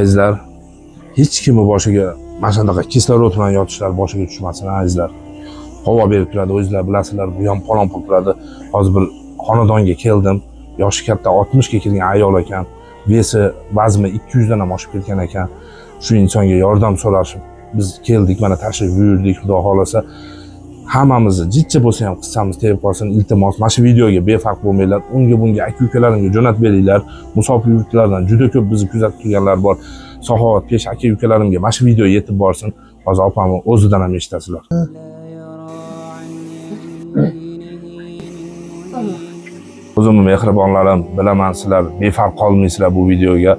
Azizlar, hech kimni boshiga mana shunaqa kislorod bilan yotishlar boshiga tushmasin azizlar. Havo berib turadi, o'zingizlar bilasizlar, bu ham palon-pul turadi. Hozir bir xonadonga keldim. Yoshi katta 60 ga kirgan ayol ekan. Vesi, vazni 200 dan ham oshib ketgan ekan. Shu insonga yordam so'rashib biz keldik, mana tashrif buyurdik, xudo xolasa. Hammamizni jichcha bo'lsa ham qissamiz tegib qolsin. Iltimos, mana shu videoga befarq bo'lmanglar. Unga bunga aka-ukalarimga jo'natib beringlar. Musofir yurtlardan juda ko'p bizni kuzatib turganlar bor. Saxovat pesh aka-ukalarimga mana shu video yetib borsin. Hozir opamni o'zidan ham eshitasizlar. O'zimning mehribonlarim, bilaman sizlar befarq qolmaysizlar bu videoga.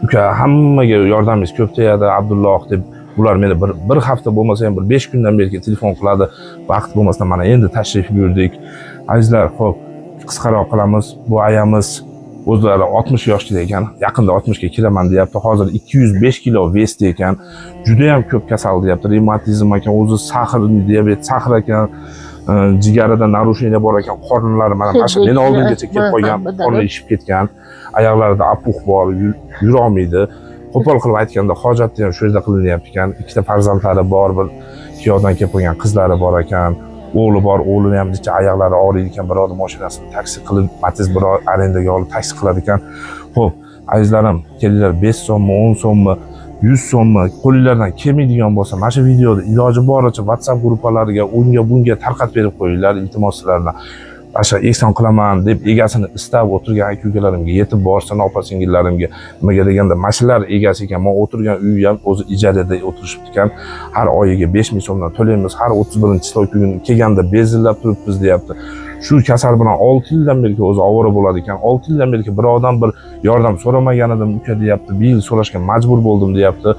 Uka, hammaga yordamingiz ko'p tegadi, Abdulloh deb. Ular meni bir hafta bo'lmasa ham bir 5 kundan beri telefon qiladi. Vaqt bo'lmasa mana endi tashrif buyurdik. Azizlar, xo'p, qisqaroq qilamiz. Bu ayamiz o'zlari 60 yoshda ekan, yaqinda 60 ga kiraman deyapti. Hozir 205 kilo vest ekan. Juda ham ko'p kasal deyapti. Revmatizm ekan, o'zi sahrli diabet, sahr ekan, jigarida narusheniya bor ekan, qornlari mana shu meni oldimgacha kelib qolgan, qorni ishib ketgan, oyoqlarida apuq bor, yura olmaydi. Qo'pol qilib aytganda hojatni ham shu yerda qilinyapti ekan. Ikkita farzandlari bor, bir kuyovdan kelib qolgan qizlari bor ekan. O'g'li bor, o'g'lini ham necha oyoqlari og'riydi ekan, biror mashinasini taksi qilib, Matiz biror arendaga olib taksi qiladi ekan. Xo'p, azizlarim, kelinglar 5 so'mmi, 10 so'mmi, 100 so'mmi qo'lingizdan kelmaydigan bo'lsa, mana shu videoni iloji boricha WhatsApp guruhlariga, unga bunga tarqatib berib qo'yinglar, iltimos sizlardan. Asha ehson qilaman deb egasini istab o'tirgan aka-ukalarimga yetib borsin, opa-singillarimga. Nimaga deganda, mashinlar egasi ekan, men o'tirgan uyi ham o'zi ijarada o'tirishibdi ekan. Har oyiga 5000 so'mdan to'laymiz, har 31-slo kuni kelganda bezillab turibmiz deyapti. Shu kasal bilan 6 yildan beri o'zi ovora bo'ladi ekan. 6 yildan beri birovdan bir yordam so'ramagan edim, uka deyapti. Bir yil so'rashga majbur bo'ldim deyapti.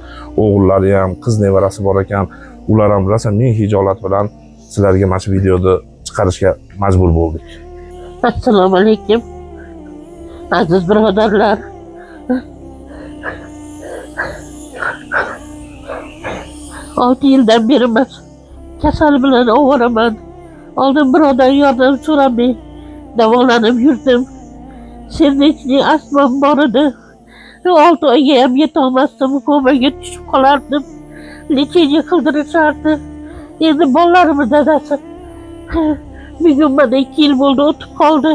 O'g'illari ham, qiz nevarasi bor ekan. Ular ham rosa ming hijolat bilan sizlarga mana shu videoni chiqarishga majbur bo'ldik. Assalomu alaykum. Aziz birodarlar. Olti yildan beri men kasal bilan ovoraman. Oldin birovdan yordam so'ramay davolanib yurdim. Serdechilik astmam bor edi. 6 oyga ham yetolmasdim, komaga tushib qolardim. Lecheniya qildirishardi. Endi bolalarimni dadasi bugun mana 2 yil bo'ldi, o'tib qoldi.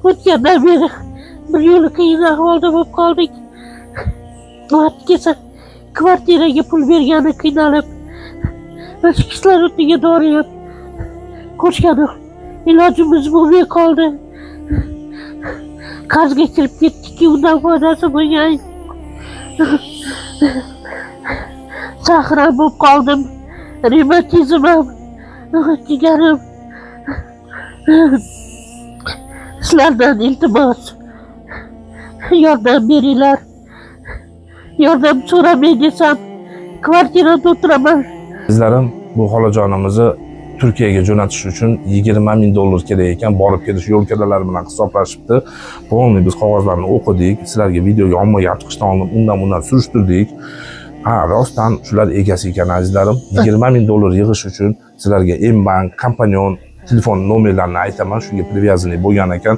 O'tgandan beri bir yo'li qiyin ahvolda bo'lib qoldik. Vaqt kelsa kvartiraga pul bergani qiynalib, kislorodga dori ham qo'shgani ilojimiz bo'lmay qoldi. Qarzga kirib ketdik, undan foydasi bo'lgan. Sahra bo'lib qoldim. Revmatizm ham, jigarim. Sizlardan iltimos, yordam beringlar. Yordam so'ramay desam, kvartirada o'tiraman. Sizlarim, bu xolajonimizni Turkiyaga jo'natish uchun 20 ming dollar kerak ekan, borib kelish yo'l kiralari bilan hisoblashibdi. Bo'ldi, biz qog'ozlarni o'qidik, sizlarga videoga ommaga chiqishdan oldin undan bundan surishtirdik. Ha, rostdan shular egasi ekan azizlarim. 20 ming dollar yig'ish uchun sizlarga M-Bank, Kompanion telefon nomerlarini aytaman, shunga привязанный bo'lgan ekan.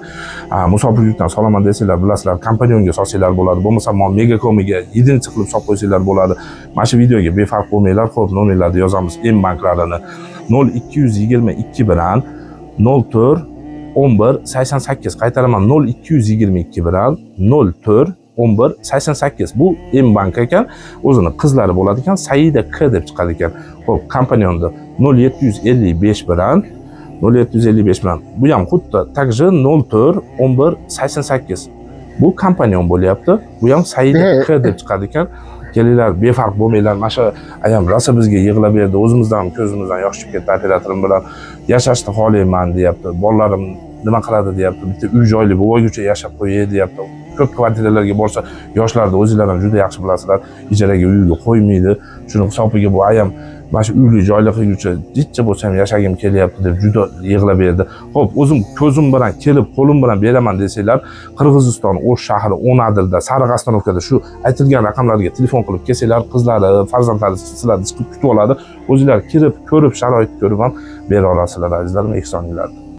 Musofir yurtdan solaman desanglar, bilasizlar, Kompanionga solsanglar bo'ladi. Bo'lmasa, Megacomiga 7-chi qilib solib qo'ysanglar bo'ladi. Mana shu videoga befarq bo'lmanglar, xo'p, nomerlarni yozamiz, M-Banklarini 0222 bilan 04 11 88, qaytaraman, 0222 bilan 04 11 88. Bu M-Bank ekan, o'zini qizlari bo'ladi ekan, Saida K deb chiqadi ekan. Xo'p, Kompanionda 0755 bilan 0755 bilan. Bu ham xuddi takji 04 11 88. Bu Kompanion bo'lyapti. Bu ham Saida K deb chiqadi ekan. Kelinglar, befarq bo'lmanglar. Mana shu ayam rosa bizga yig'lab berdi. O'zimizdan ko'zimizdan yosh chiqib ketdi, operatorim bilan yashashni xohlayman deyapti. Bolalarim nima qiladi deyapti. Bitta uy joyli bo'lguncha yashab qo'yay deyapti. Ko'p kvartiralarga borsa, yoshlarda o'zingizlar ham juda yaxshi bilasizlar, ijaraga uyga qo'ymaydi. Shuni hisobiga bu ayam mana shu uyli joyli qilguncha jichcha bo'lsa ham yashagim kelyapti deb juda yig'lab berdi. Xo'p, o'zim ko'zim bilan kelib, qo'lim bilan beraman desanglar, Qirg'iziston O'sh shahri O'nadirda, Sariq Astanovkada shu aytilgan raqamlarga telefon qilib kelsanglar, qizlari, farzandlari sizlarni chiqib kutib oladi. O'zingizlar kirib, ko'rib, sharoit ko'rib ham bera olasizlar azizlarim, ehsoninglar.